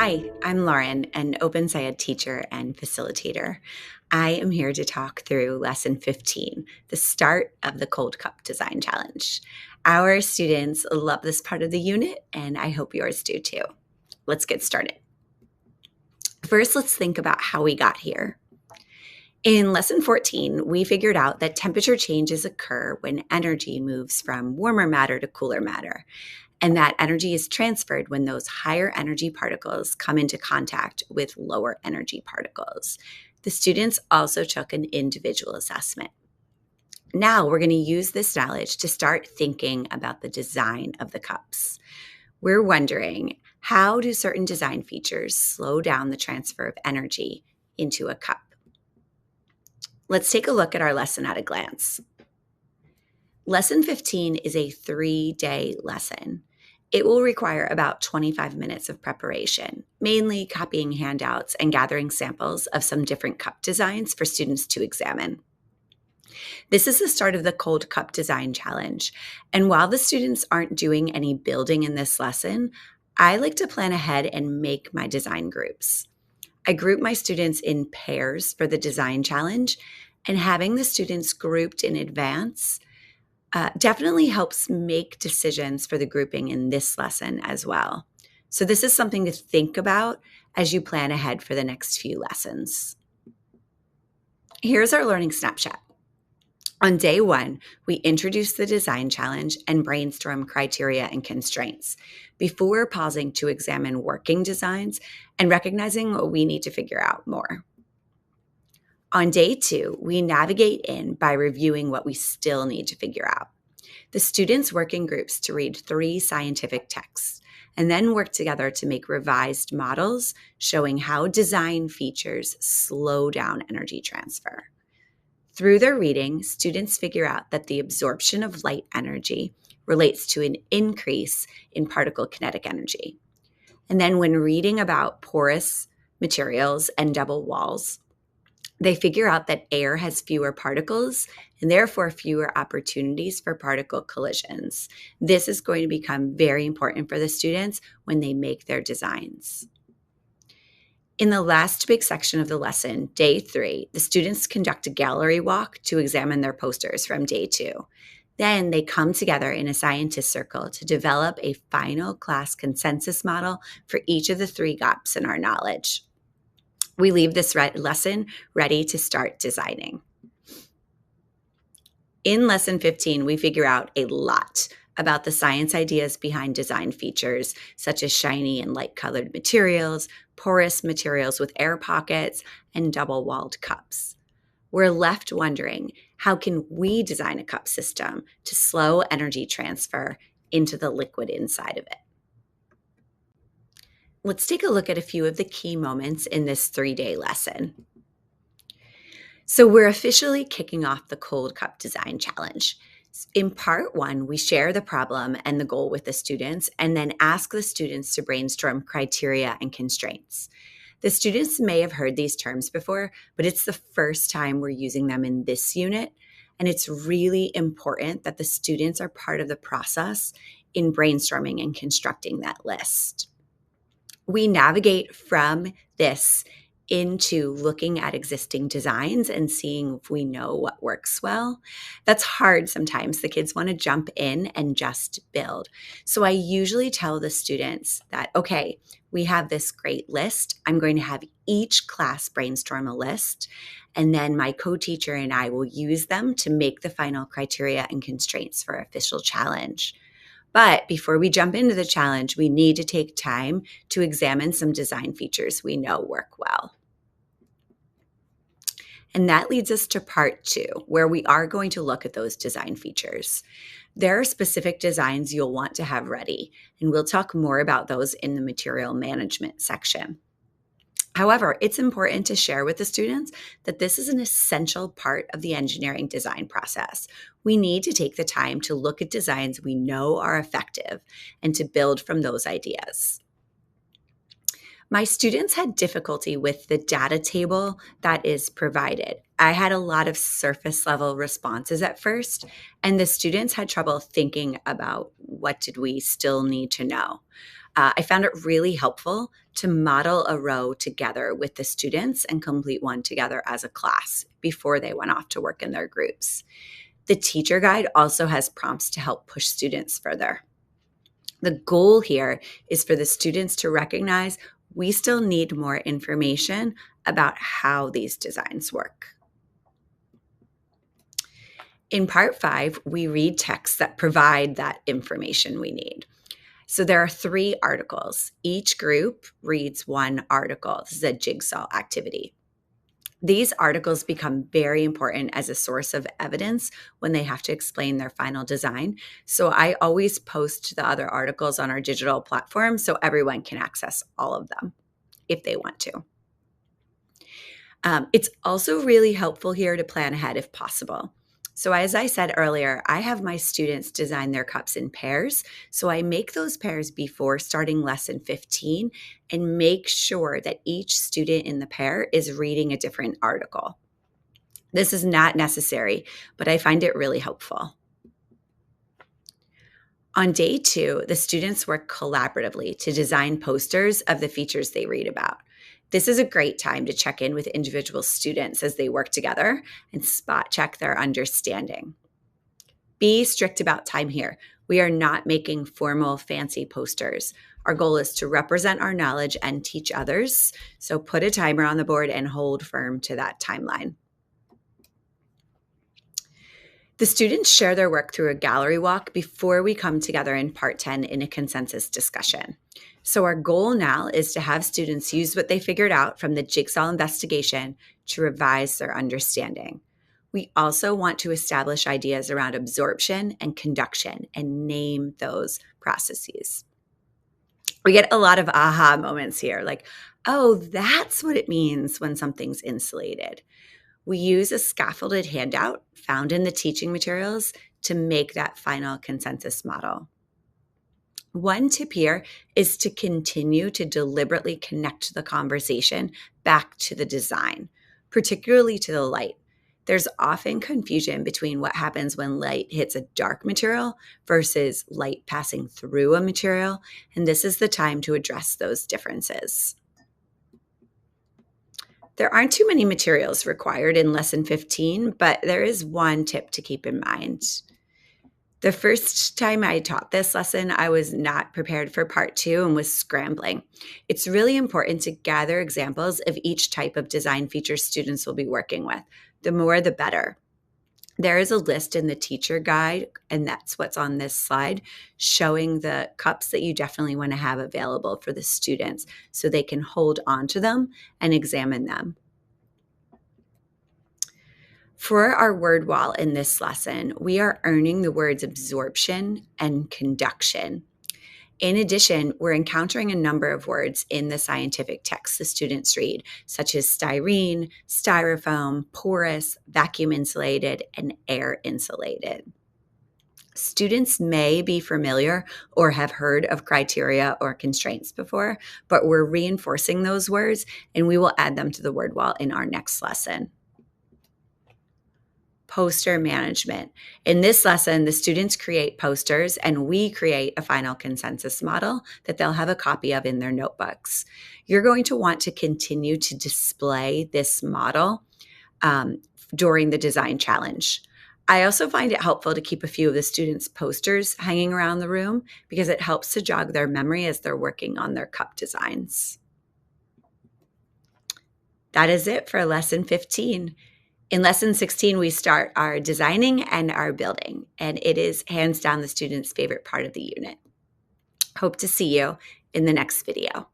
Hi, I'm Lauren, an OpenSciEd teacher and facilitator. I am here to talk through Lesson 15, the start of the Cold Cup Design Challenge. Our students love this part of the unit, and I hope yours do too. Let's get started. First, let's think about how we got here. In Lesson 14, we figured out that temperature changes occur when energy moves from warmer matter to cooler matter, and that energy is transferred when those higher energy particles come into contact with lower energy particles. The students also took an individual assessment. Now we're going to use this knowledge to start thinking about the design of the cups. We're wondering, how do certain design features slow down the transfer of energy into a cup? Let's take a look at our lesson at a glance. Lesson 15 is a 3-day lesson. It will require about 25 minutes of preparation, mainly copying handouts and gathering samples of some different cup designs for students to examine. This is the start of the Cold Cup Design Challenge, and while the students aren't doing any building in this lesson, I like to plan ahead and make my design groups. I group my students in pairs for the design challenge, and having the students grouped in advance definitely helps make decisions for the grouping in this lesson as well. So this is something to think about as you plan ahead for the next few lessons. Here's our learning snapshot. On day 1, we introduce the design challenge and brainstorm criteria and constraints before pausing to examine working designs and recognizing what we need to figure out more. On day 2, we navigate in by reviewing what we still need to figure out. The students work in groups to read 3 scientific texts and then work together to make revised models showing how design features slow down energy transfer. Through their reading, students figure out that the absorption of light energy relates to an increase in particle kinetic energy. And then when reading about porous materials and double walls, they figure out that air has fewer particles and therefore fewer opportunities for particle collisions. This is going to become very important for the students when they make their designs. In the last big section of the lesson, day 3, the students conduct a gallery walk to examine their posters from day 2. Then they come together in a scientist circle to develop a final class consensus model for each of the 3 gaps in our knowledge. We leave this lesson ready to start designing. In Lesson 15, we figure out a lot about the science ideas behind design features, such as shiny and light-colored materials, porous materials with air pockets, and double-walled cups. We're left wondering, how can we design a cup system to slow energy transfer into the liquid inside of it? Let's take a look at a few of the key moments in this 3-day lesson. So we're officially kicking off the Cold Cup Design Challenge. In part 1, we share the problem and the goal with the students and then ask the students to brainstorm criteria and constraints. The students may have heard these terms before, but it's the first time we're using them in this unit, and it's really important that the students are part of the process in brainstorming and constructing that list. We navigate from this into looking at existing designs and seeing if we know what works well. That's hard sometimes. The kids want to jump in and just build. So I usually tell the students that, okay, we have this great list. I'm going to have each class brainstorm a list, and then my co-teacher and I will use them to make the final criteria and constraints for official challenge. But before we jump into the challenge, we need to take time to examine some design features we know work well. And that leads us to part 2, where we are going to look at those design features. There are specific designs you'll want to have ready, and we'll talk more about those in the material management section. However, it's important to share with the students that this is an essential part of the engineering design process. We need to take the time to look at designs we know are effective and to build from those ideas. My students had difficulty with the data table that is provided. I had a lot of surface level responses at first, and the students had trouble thinking about what did we still need to know. I found it really helpful to model a row together with the students and complete one together as a class before they went off to work in their groups. The teacher guide also has prompts to help push students further. The goal here is for the students to recognize we still need more information about how these designs work. In part 5, we read texts that provide that information we need. So there are 3 articles. Each group reads one article. This is a jigsaw activity. These articles become very important as a source of evidence when they have to explain their final design. So I always post the other articles on our digital platform so everyone can access all of them if they want to. It's also really helpful here to plan ahead if possible. So as I said earlier, I have my students design their cups in pairs. So I make those pairs before starting lesson 15 and make sure that each student in the pair is reading a different article. This is not necessary, but I find it really helpful. On day 2, the students work collaboratively to design posters of the features they read about. This is a great time to check in with individual students as they work together and spot check their understanding. Be strict about time here. We are not making formal, fancy posters. Our goal is to represent our knowledge and teach others. So put a timer on the board and hold firm to that timeline. The students share their work through a gallery walk before we come together in part 10 in a consensus discussion. So our goal now is to have students use what they figured out from the jigsaw investigation to revise their understanding. We also want to establish ideas around absorption and conduction and name those processes. We get a lot of aha moments here, like, oh, that's what it means when something's insulated. We use a scaffolded handout found in the teaching materials to make that final consensus model. One tip here is to continue to deliberately connect the conversation back to the design, particularly to the light. There's often confusion between what happens when light hits a dark material versus light passing through a material, and this is the time to address those differences. There aren't too many materials required in lesson 15, but there is one tip to keep in mind. The first time I taught this lesson, I was not prepared for part 2 and was scrambling. It's really important to gather examples of each type of design feature students will be working with. The more, the better. There is a list in the teacher guide, and that's what's on this slide, showing the cups that you definitely want to have available for the students so they can hold on to them and examine them. For our word wall in this lesson, we are earning the words absorption and conduction. In addition, we're encountering a number of words in the scientific text the students read, such as styrene, styrofoam, porous, vacuum insulated, and air insulated. Students may be familiar or have heard of criteria or constraints before, but we're reinforcing those words and we will add them to the word wall in our next lesson. Poster management. In this lesson, the students create posters and we create a final consensus model that they'll have a copy of in their notebooks. You're going to want to continue to display this model during the design challenge. I also find it helpful to keep a few of the students' posters hanging around the room because it helps to jog their memory as they're working on their cup designs. That is it for lesson 15. In lesson 16, we start our designing and our building, and it is hands down the students' favorite part of the unit. Hope to see you in the next video.